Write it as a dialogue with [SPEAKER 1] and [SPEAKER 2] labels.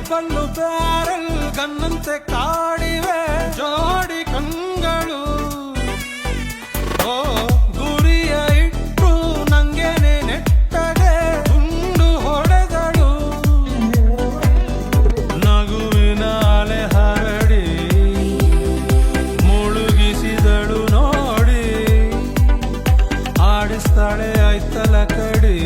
[SPEAKER 1] Rifle barrel ಗನ್ನಂತೆ ಕಾಡಿವೆ ಜೋಡಿ ಕಂಗಳು. ಓ ಗುರಿಯ ಇಟ್ಟು ನಂಗೆನೆ ನೆಟ್ಟಗೆ ಗುಂಡು ಹೊಡೆದಳು. ನಗುವಿನ ಅಲೆ ಹರಡಿ ಮುಳುಗಿಸಿದಳು ನೋಡಿ. ಆಡಿಸ್ತಾಳೆ ಆಯ್ತಲ ಕಡಿ.